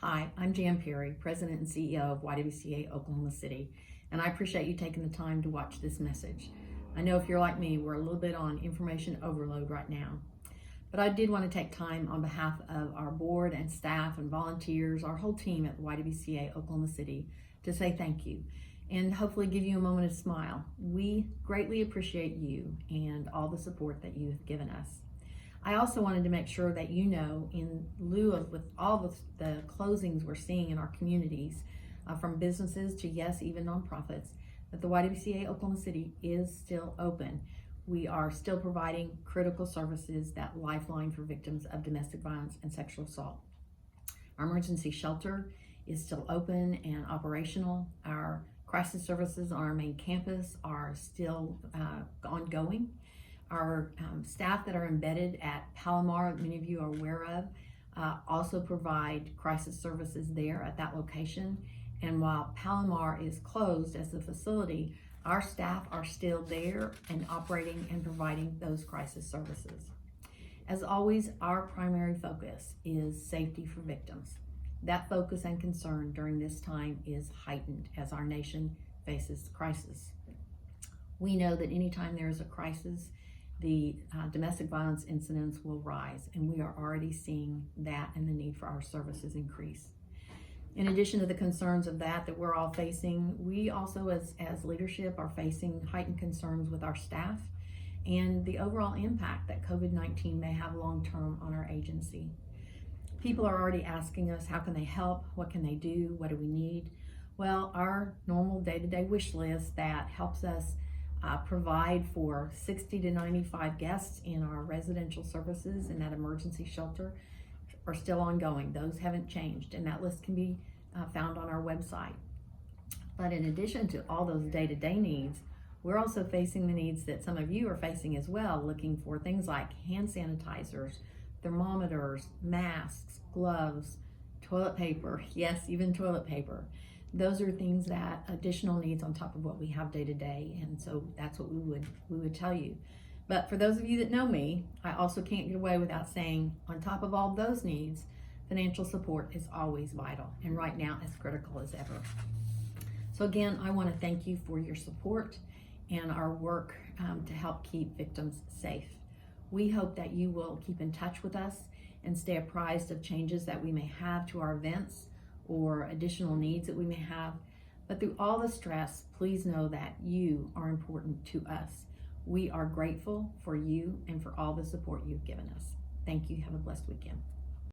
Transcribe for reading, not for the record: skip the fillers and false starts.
Hi, I'm Jan Peery, President and CEO of YWCA Oklahoma City, and I appreciate you taking the time to watch this message. I know if you're like me, we're a little bit on information overload right now. But I did want to take time on behalf of our board and staff and volunteers, our whole team at YWCA Oklahoma City, to say thank you and hopefully give you a moment of smile. We greatly appreciate you and all the support that you have given us. I also wanted to make sure that you know, in lieu of with all of the closings we're seeing in our communities, from businesses to yes, even nonprofits, that the YWCA Oklahoma City is still open. We are still providing critical services, that lifeline for victims of domestic violence and sexual assault. Our emergency shelter is still open and operational. Our crisis services on our main campus are still ongoing. Our staff that are embedded at Palomar, many of you are aware of, also provide crisis services there at that location. And while Palomar is closed as a facility, our staff are still there and operating and providing those crisis services. As always, our primary focus is safety for victims. That focus and concern during this time is heightened as our nation faces crisis. We know that anytime there is a crisis, the domestic violence incidents will rise, and we are already seeing that and the need for our services increase. In addition to the concerns of that we're all facing, we also as leadership are facing heightened concerns with our staff and the overall impact that COVID-19 may have long-term on our agency. People are already asking us, how can they help? What can they do? What do we need? Well, our normal day-to-day wish list that helps us provide for 60 to 95 guests in our residential services in that emergency shelter are still ongoing. Those haven't changed, and that list can be found on our website. But in addition to all those day-to-day needs, we're also facing the needs that some of you are facing as well, looking for things like hand sanitizers, thermometers, masks, gloves, toilet paper, yes, even toilet paper. Those are things that additional needs on top of what we have day to day, and so that's what we would tell you. But for those of you that know me, I also can't get away without saying, on top of all those needs, financial support is always vital, and right now as critical as ever. So again, I want to thank you for your support and our work to help keep victims safe. We hope that you will keep in touch with us and stay apprised of changes that we may have to our events or additional needs that we may have. But through all the stress, please know that you are important to us. We are grateful for you and for all the support you've given us. Thank you. Have a blessed weekend.